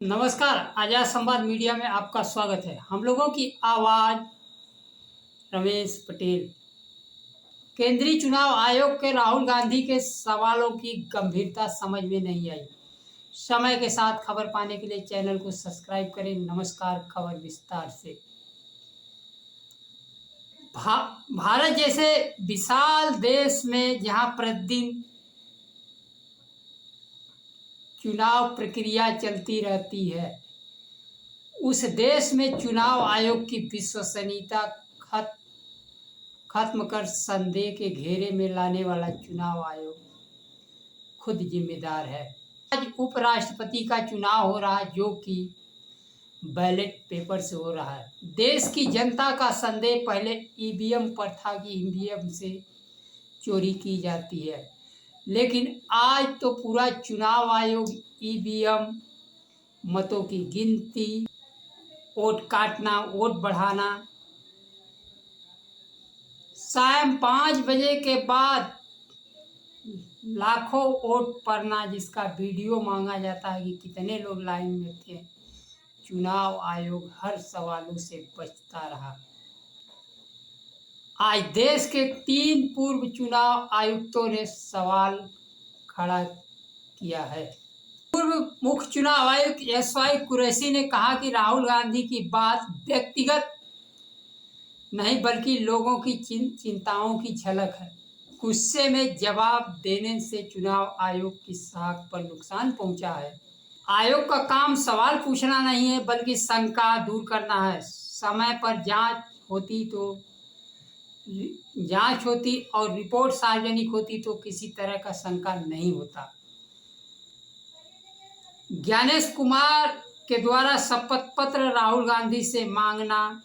नमस्कार, आजाद संवाद मीडिया में आपका स्वागत है। हम लोगों की आवाज़ रमेश पटेल। केंद्रीय चुनाव आयोग के राहुल गांधी के सवालों की गंभीरता समझ में नहीं आई। समय के साथ खबर पाने के लिए चैनल को सब्सक्राइब करें। नमस्कार, खबर विस्तार से। भारत जैसे विशाल देश में जहां प्रतिदिन चुनाव प्रक्रिया चलती रहती है, उस देश में चुनाव आयोग की विश्वसनीयता खत्म कर संदेह के घेरे में लाने वाला चुनाव आयोग खुद जिम्मेदार है। आज उपराष्ट्रपति का चुनाव हो रहा है, जो कि बैलेट पेपर से हो रहा है। देश की जनता का संदेह पहले ईवीएम पर था कि ईवीएम से चोरी की जाती है, लेकिन आज तो पूरा चुनाव आयोग ईवीएम, मतों की गिनती, वोट काटना, वोट बढ़ाना, शाम 5 बजे के बाद लाखों वोट पड़ना, जिसका वीडियो मांगा जाता है कि कितने लोग लाइन में थे। चुनाव आयोग हर सवालों से बचता रहा। आज देश के 3 पूर्व चुनाव आयुक्तों ने सवाल खड़ा किया है। पूर्व मुख्य चुनाव आयुक्त एसवाई कुरैशी ने कहा कि राहुल गांधी की बात व्यक्तिगत नहीं बल्कि लोगों की चिंताओं की झलक है। गुस्से में जवाब देने से चुनाव आयोग की साख पर नुकसान पहुंचा है। आयोग का काम सवाल पूछना नहीं है बल्कि शंका दूर करना है। समय पर जांच होती और रिपोर्ट सार्वजनिक होती तो किसी तरह का शंका नहीं होता। ज्ञानेश कुमार के द्वारा शपथ पत्र राहुल गांधी से मांगना,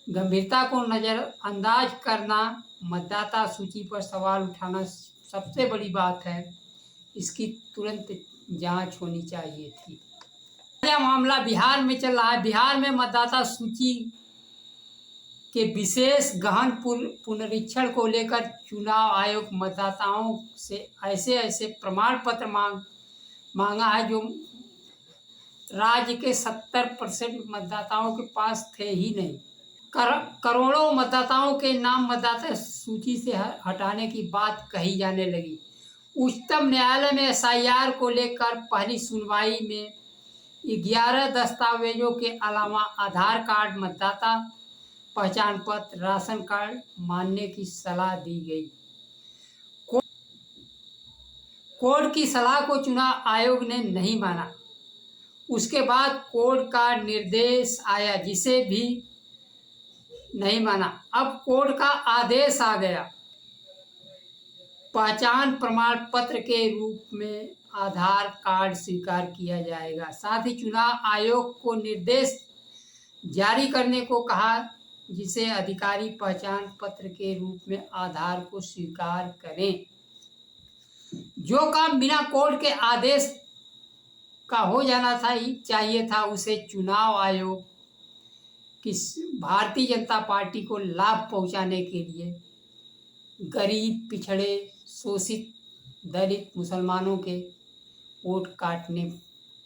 गंभीरता को नज़रअंदाज करना, मतदाता सूची पर सवाल उठाना सबसे बड़ी बात है। इसकी तुरंत जांच होनी चाहिए थी। यह मामला बिहार में चल रहा है। बिहार में मतदाता सूची के विशेष गहन पुनरीक्षण को लेकर चुनाव आयोग मतदाताओं से ऐसे प्रमाण पत्र मांगा है जो राज्य के 70% मतदाताओं के पास थे ही नहीं। करोड़ों मतदाताओं के नाम मतदाता सूची से हटाने की बात कही जाने लगी। उच्चतम न्यायालय में एसआईआर को लेकर पहली सुनवाई में 11 दस्तावेजों के अलावा आधार कार्ड, मतदाता पहचान पत्र, राशन कार्ड मानने की सलाह दी गई। कोर्ट की सलाह को चुनाव आयोग ने नहीं माना। उसके बाद कोर्ट का निर्देश आया, जिसे भी नहीं माना। अब कोर्ट का आदेश आ गया। पहचान प्रमाण पत्र के रूप में आधार कार्ड स्वीकार किया जाएगा। साथ ही चुनाव आयोग को निर्देश जारी करने को कहा, जिसे अधिकारी पहचान पत्र के रूप में आधार को स्वीकार करें। जो काम बिना कोर्ट के आदेश का हो जाना चाहिए था, उसे चुनाव आयोग की भारतीय जनता पार्टी को लाभ पहुंचाने के लिए गरीब, पिछड़े, शोषित, दलित, मुसलमानों के वोट काटने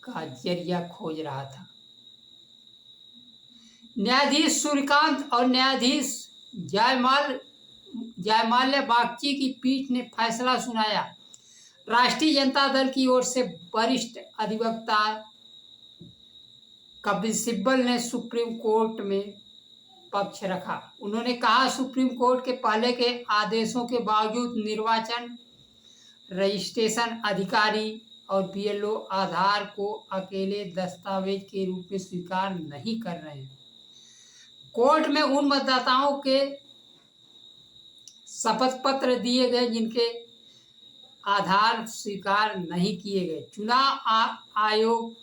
का जरिया खोज रहा था। न्यायाधीश सूर्यकांत और न्यायाधीश जयमाल्या बागची की पीठ ने फैसला सुनाया। राष्ट्रीय जनता दल की ओर से वरिष्ठ अधिवक्ता कपिल सिब्बल ने सुप्रीम कोर्ट में पक्ष रखा। उन्होंने कहा, सुप्रीम कोर्ट के पहले के आदेशों के बावजूद निर्वाचन रजिस्ट्रेशन अधिकारी और बीएलओ आधार को अकेले दस्तावेज के रूप में स्वीकार नहीं कर रहे हैं। कोर्ट में उन मतदाताओं के शपथ पत्र दिए गए जिनके आधार स्वीकार नहीं किए गए। चुनाव आयोग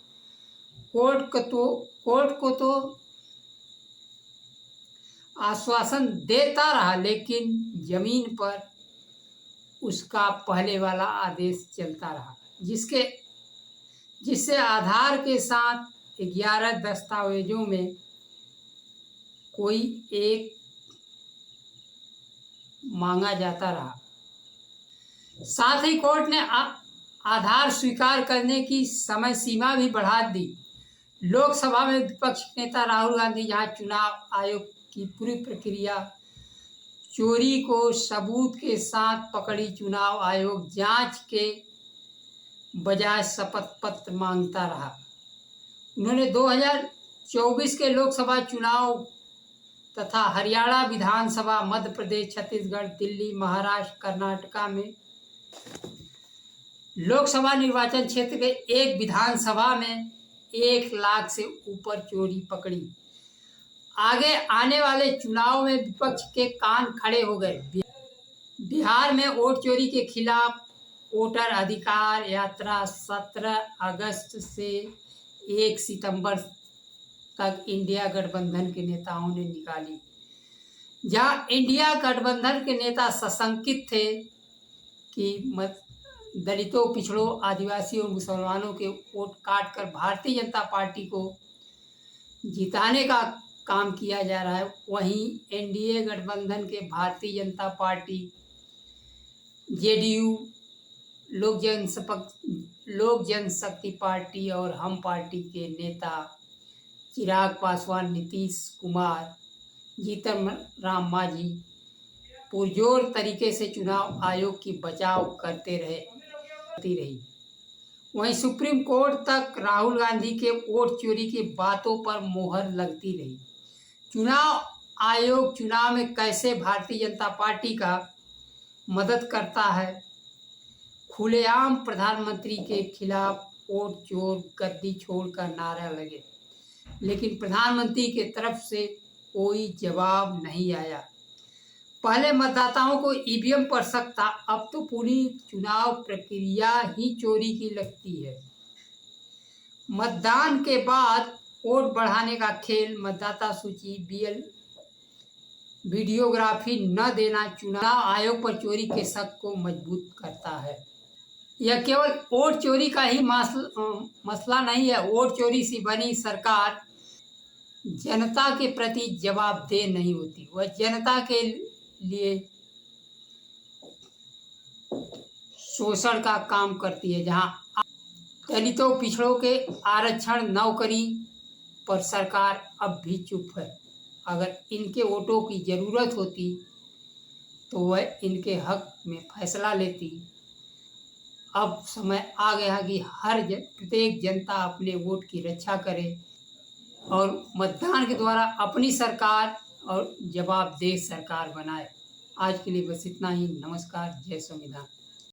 कोर्ट को तो आश्वासन देता रहा, लेकिन जमीन पर उसका पहले वाला आदेश चलता रहा, जिससे आधार के साथ 11 दस्तावेजों में कोई एक मांगा जाता रहा। साथ ही कोर्ट ने आधार स्वीकार करने की समय सीमा भी बढ़ा दी। लोकसभा में विपक्ष नेता राहुल गांधी जहां चुनाव आयोग की पूरी प्रक्रिया चोरी को सबूत के साथ पकड़ी, चुनाव आयोग जांच के बजाय शपथ पत्र मांगता रहा। उन्होंने 2024 के लोकसभा चुनाव तथा हरियाणा विधानसभा, मध्य प्रदेश, छत्तीसगढ़, दिल्ली, महाराष्ट्र, कर्नाटका में लोकसभा निर्वाचन क्षेत्र के एक विधानसभा में 1 लाख से ऊपर चोरी पकड़ी। आगे आने वाले चुनाव में विपक्ष के कान खड़े हो गए। बिहार में वोट चोरी के खिलाफ वोटर अधिकार यात्रा 17 अगस्त से 1 सितंबर तक इंडिया गठबंधन के नेताओं ने निकाली। जहां इंडिया गठबंधन के नेता सशंकित थे कि दलितों, पिछड़ों, आदिवासियों और मुसलमानों के वोट काटकर भारतीय जनता पार्टी को जिताने का काम किया जा रहा है, वहीं एनडीए गठबंधन के भारतीय जनता पार्टी, जेडीयू, लोक जनशक्ति पार्टी और हम पार्टी के नेता चिराग पासवान, नीतीश कुमार, जीतन राम मांझी पुरजोर तरीके से चुनाव आयोग की बचाव करती रही। वहीं सुप्रीम कोर्ट तक राहुल गांधी के वोट चोरी की बातों पर मोहर लगती रही। चुनाव आयोग चुनाव में कैसे भारतीय जनता पार्टी का मदद करता है, खुलेआम प्रधानमंत्री के खिलाफ वोट चोर गद्दी छोड़कर नारा लगे, लेकिन प्रधानमंत्री के तरफ से कोई जवाब नहीं आया। पहले मतदाताओं को ईवीएम पर शक था, अब तो पूरी चुनाव प्रक्रिया ही चोरी की लगती है। मतदान के बाद वोट बढ़ाने का खेल, मतदाता सूची वीडियोग्राफी न देना चुनाव आयोग पर चोरी के शक को मजबूत करता है। यह केवल वोट चोरी का ही मसला नहीं है। वोट चोरी से बनी सरकार जनता के प्रति जवाबदेह नहीं होती। वह जनता के लिए शोषण का काम करती है। जहां दलितों, पिछड़ों के आरक्षण, नौकरी पर सरकार अब भी चुप है। अगर इनके वोटों की ज़रूरत होती तो वह इनके हक में फैसला लेती। अब समय आ गया कि प्रत्येक जनता अपने वोट की रक्षा करे और मतदान के द्वारा अपनी सरकार और जवाबदेह सरकार बनाए। आज के लिए बस इतना ही। नमस्कार। जय संविधान।